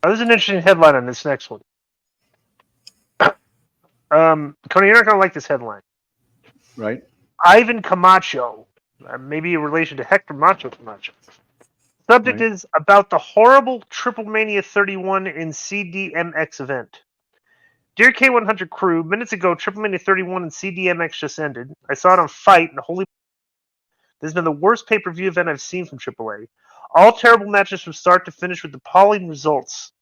there's an interesting headline on this next one. Tony, you're not going to like this headline. Right. Ivan Camacho, maybe in relation to Hector Macho Camacho. Subject Right. is about the horrible TripleMania 31 in CDMX event. Dear K100 crew, minutes ago, TripleMania 31 in CDMX just ended. I saw it on Fight, and holy, this has been the worst pay-per-view event I've seen from AAA. All terrible matches from start to finish with appalling results.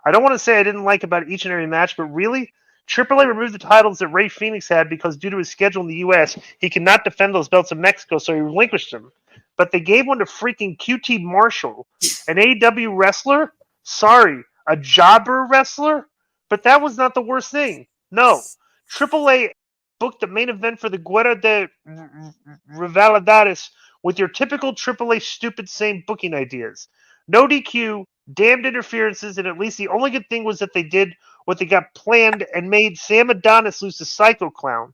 I don't want to say I didn't like about each and every match, but really, AAA removed the titles that Ray Phoenix had because due to his schedule in the U.S., he could not defend those belts in Mexico, so he relinquished them. But they gave one to freaking QT Marshall, an AEW wrestler? Sorry, a jobber wrestler? But that was not the worst thing. No. AAA booked the main event for the Guerra de Rivalidades with your typical AAA stupid same booking ideas. No DQ, damned interferences, and at least the only good thing was that they did what they got planned and made Sam Adonis lose to Psycho Clown.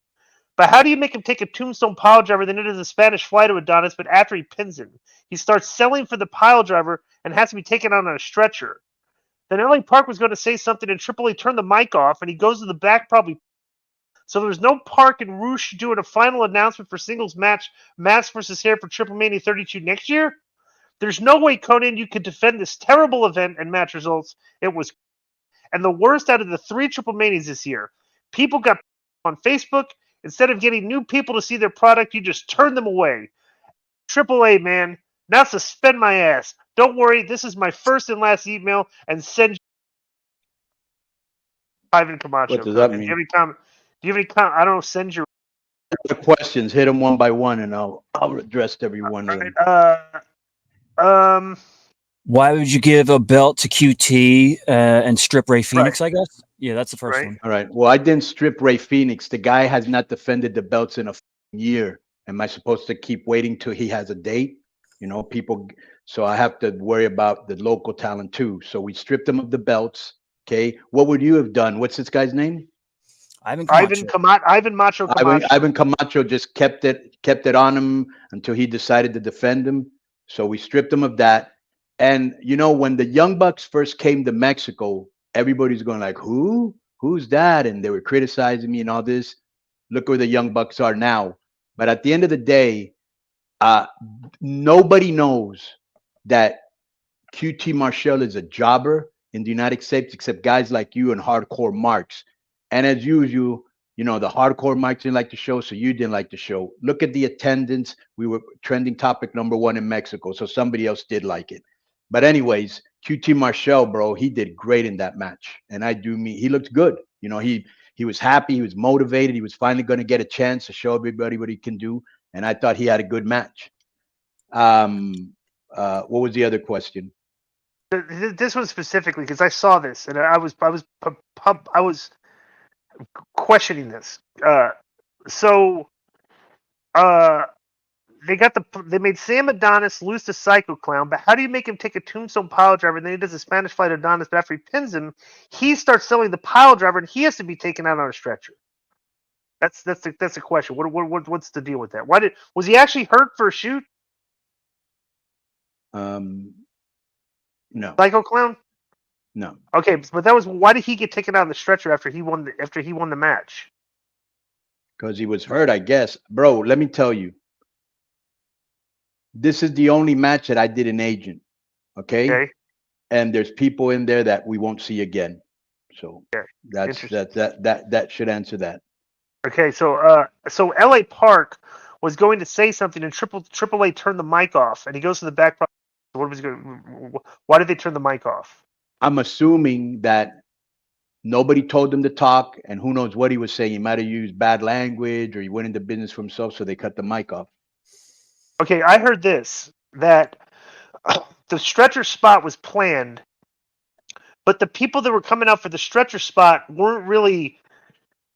But how do you make him take a tombstone pile driver, then it is a Spanish fly to Adonis, but after he pins him? He starts selling for the pile driver and has to be taken out on a stretcher. Then LA Park was going to say something and AAA turned the mic off and he goes to the back probably. So there was no Park and Roosh doing a final announcement for singles match, Mask versus Hair for TripleMania 32 next year? There's no way, Conan, you could defend this terrible event and match results. It was and the worst out of the 3 TripleManias this year. People got on Facebook. Instead of getting new people to see their product, you just turn them away. AAA, man. Now suspend my ass. Don't worry, this is my first and last email, and send Ivan Camacho. What does that mean? Do you have any comment? I don't know, send your questions. Hit them one by one, and I'll address every one of them. Why would you give a belt to QT and strip Ray Phoenix, right. I guess? Yeah, that's the first one. All right. Well, I didn't strip Ray Phoenix. The guy has not defended the belts in a year. Am I supposed to keep waiting till he has a date? You know, people. So I have to worry about the local talent too. So we stripped him of the belts. Okay. What would you have done? What's this guy's name? Ivan Macho Camacho. Ivan Camacho just kept it on him until he decided to defend him. So we stripped him of that. And, you know, when the Young Bucks first came to Mexico, everybody's going like, who's that? And they were criticizing me and all this. Look where the Young Bucks are now. But at the end of the day, nobody knows that QT Marshall is a jobber in the United States, except guys like you and hardcore marks. And as usual, you know, the hardcore marks didn't like the show, so you didn't like the show. Look at the attendance. We were trending topic #1 in Mexico, so somebody else did like it. But anyways, QT Marshall, bro, he did great in that match. And he looked good. You know, he was happy. He was motivated. He was finally going to get a chance to show everybody what he can do. And I thought he had a good match. What was the other question? This one specifically, because I saw this and I was questioning this. They made Sam Adonis lose to Psycho Clown, but how do you make him take a tombstone pile driver and then he does a Spanish fly to Adonis, but after he pins him, he starts selling the pile driver and he has to be taken out on a stretcher. That's the question. What's the deal with that? Was he actually hurt for a shoot? No. Psycho Clown? No. Okay, but why did he get taken out on the stretcher after he won the match? Because he was hurt, I guess. Bro, let me tell you. This is the only match that I did an agent. Okay? And there's people in there that we won't see again. So that should answer that. Okay, so LA Park was going to say something and AAA turned the mic off and he goes to the back. Why did they turn the mic off? I'm assuming that nobody told him to talk, and who knows what he was saying. He might have used bad language, or he went into business for himself, so they cut the mic off. Okay, I heard that the stretcher spot was planned, but the people that were coming out for the stretcher spot weren't really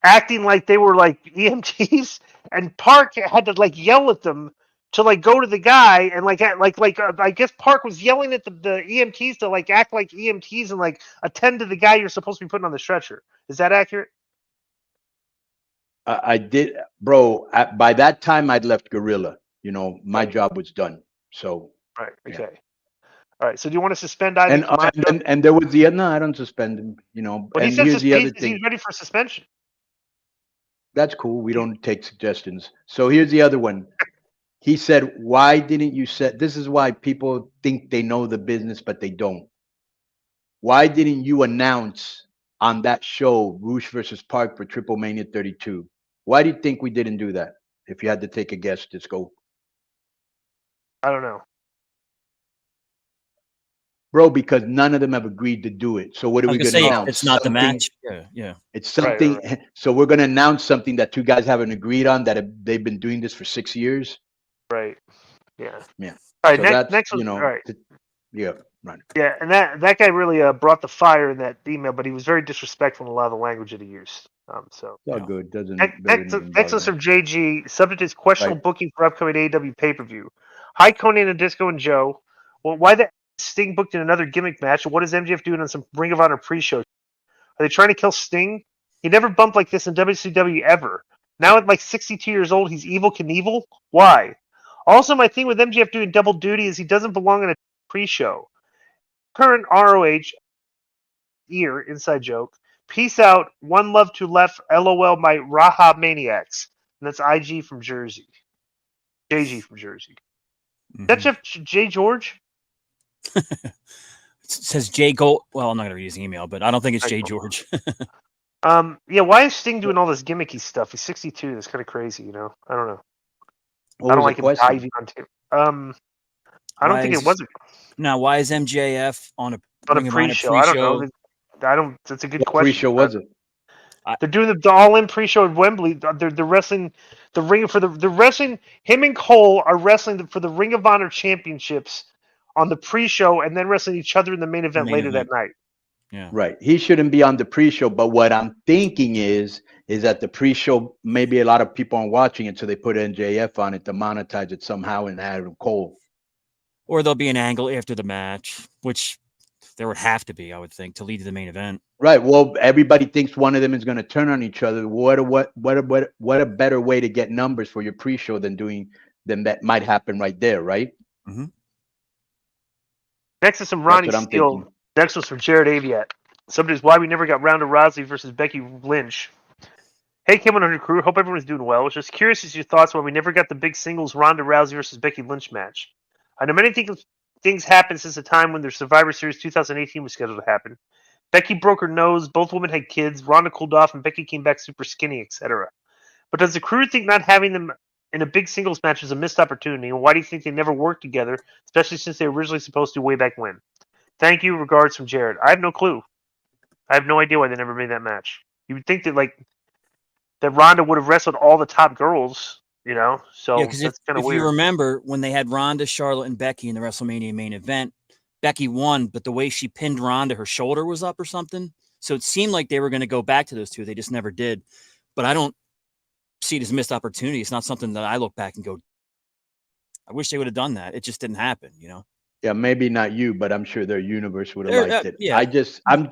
acting like they were like EMTs, and Park had to like yell at them to like go to the guy and I guess Park was yelling at the EMTs to like act like EMTs and like attend to the guy you're supposed to be putting on the stretcher. Is that accurate? I did, bro. By that time, I'd left Gorilla. You know, my job was done. So right. Okay. All right. So do you want to suspend Ivy? And there was the no, I don't suspend him. You know, But he and said here's the other he's thing. ready for suspension. That's cool. We don't take suggestions. So here's the other one. He said, "Why didn't you set?" This is why people think they know the business, but they don't. Why didn't you announce on that show Roosh versus Park for TripleMania 32? Why do you think we didn't do that? If you had to take a guess, just go. I don't know. Bro, because none of them have agreed to do it. So what are I was we gonna going to say announce? it's not the Something- match. Yeah. It's something. Right. So we're going to announce something that two guys haven't agreed on they've been doing this for 6 years. Right. Yeah. Yeah. All right. So Next. that's, Next you one. know, All right. Yeah. Right. Yeah, and that guy really brought the fire in that email, but he was very disrespectful in a lot of the language that he used. So It's all good. Doesn't next even next bother one's me. from JG. Subject is questionable Right. booking for upcoming AEW pay per view. Hi, Conan and Disco and Joe. Well, why the Sting booked in another gimmick match? What is MJF doing on some Ring of Honor pre-show? Are they trying to kill Sting? He never bumped like this in WCW ever. Now at like 62 years old, he's evil Knievel? Why? Also, my thing with MJF doing double duty is he doesn't belong in a pre-show. Current ROH ear, inside joke. Peace out. One love to left. LOL, my Raha Maniacs. And that's IG from Jersey. JG from Jersey. That's Jeff J. George? It says Jay Gold. Well, I'm not going to read his email, but I don't think it's Jay George. Yeah, why is Sting doing all this gimmicky stuff? He's 62. That's kind of crazy, you know? I don't know. What I don't was like the him question? diving on tape. I don't think it was Now, why is MJF on a Ring of Honor pre-show. I don't know. That's a good What question. pre-show was it? They're doing the all-in pre-show at Wembley. They're wrestling the ring for the wrestling. Him and Cole are wrestling for the Ring of Honor championships on the pre-show, and then wrestling each other in the main event later that night. Yeah, right. He shouldn't be on the pre-show, but what I'm thinking is that the pre-show, maybe a lot of people aren't watching it, so they put NJF on it to monetize it somehow and add Cole. Or there'll be an angle after the match, which there would have to be, I would think, to lead to the main event. Right. Well, everybody thinks one of them is going to turn on each other. What a better way to get numbers for your pre-show than that might happen right there, right? Mm-hmm. Next is some Ronnie That's what I'm Steele. thinking. Next was from Jared Aviat. Somebody's why we never got Ronda Rousey versus Becky Lynch. Hey, K100 crew. Hope everyone's doing well. I was just curious as your thoughts why we never got the big singles Ronda Rousey versus Becky Lynch match. I know many things happened since the time when their Survivor Series 2018 was scheduled to happen. Becky broke her nose, both women had kids, Ronda cooled off, and Becky came back super skinny, etc. But does the crew think not having them in a big singles match is a missed opportunity, and why do you think they never worked together, especially since they were originally supposed to way back when? Thank you. Regards from Jared. I have no clue. I have no idea why they never made that match. You would think that Ronda would have wrestled all the top girls, you know? So Yeah, because that's kind of if weird. you remember when they had Ronda, Charlotte, and Becky in the WrestleMania main event, Becky won, but the way she pinned Ronda, her shoulder was up or something. So it seemed like they were going to go back to those two. They just never did. But I don't see it as a missed opportunity. It's not something that I look back and go, I wish they would have done that. It just didn't happen, you know? Yeah, maybe not you, but I'm sure their universe would have liked it. Yeah.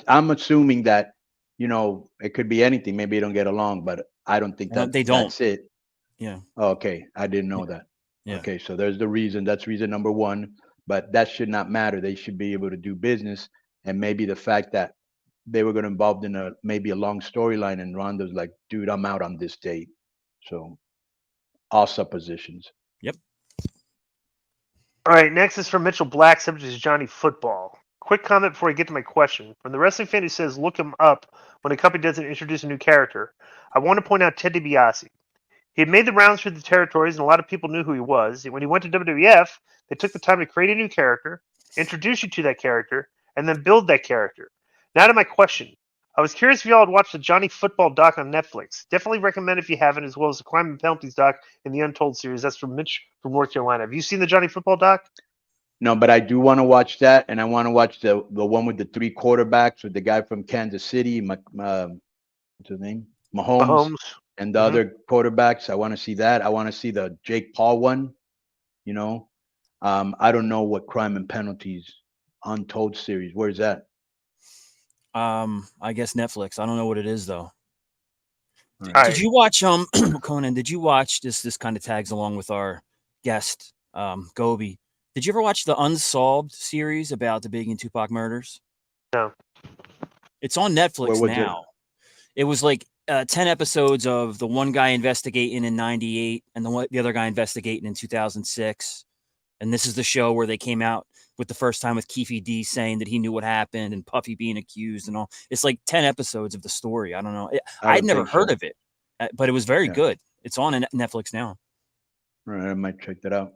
I'm assuming that, you know, it could be anything. Maybe they don't get along, but I don't think that they don't. That's it. Yeah. Oh, okay. I didn't know that. Yeah. Okay. So there's the reason. That's reason number one. But that should not matter. They should be able to do business. And maybe the fact that they were going to involved in maybe a long storyline, and Ronda's like, dude, I'm out on this date. So all suppositions. Yep. All right, next is from Mitchell Black, subject is Johnny Football. Quick comment before I get to my question. From the wrestling fan who says look him up when a company doesn't introduce a new character, I want to point out Ted DiBiase. He had made the rounds through the territories, and a lot of people knew who he was. When he went to WWF, they took the time to create a new character, introduce you to that character, and then build that character. Now to my question. I was curious if y'all had watched the Johnny Football doc on Netflix. Definitely recommend if you haven't, as well as the Crime and Penalties doc in the Untold series. That's from Mitch from North Carolina. Have you seen the Johnny Football doc? No, but I do want to watch that, and I want to watch the one with the three quarterbacks with the guy from Kansas City, what's his name, Mahomes. And the other quarterbacks. I want to see that. I want to see the Jake Paul one. You know, I don't know what Crime and Penalties Untold series. Where's that? I guess Netflix. I don't know what it is though. Right. Did you watch Conan? Did you watch this? This kind of tags along with our guest, Gobi. Did you ever watch the Unsolved series about the Biggie and Tupac murders? No. It's on Netflix What was it? now. It was like 10 episodes of the one guy investigating in 98 and the other guy investigating in 2006. And this is the show where they came out with the first time with Keefe D saying that he knew what happened and Puffy being accused and all. It's like 10 episodes of the story. I don't know. I'd never heard of it, but it was very good. It's on Netflix now. All right, I might check that out.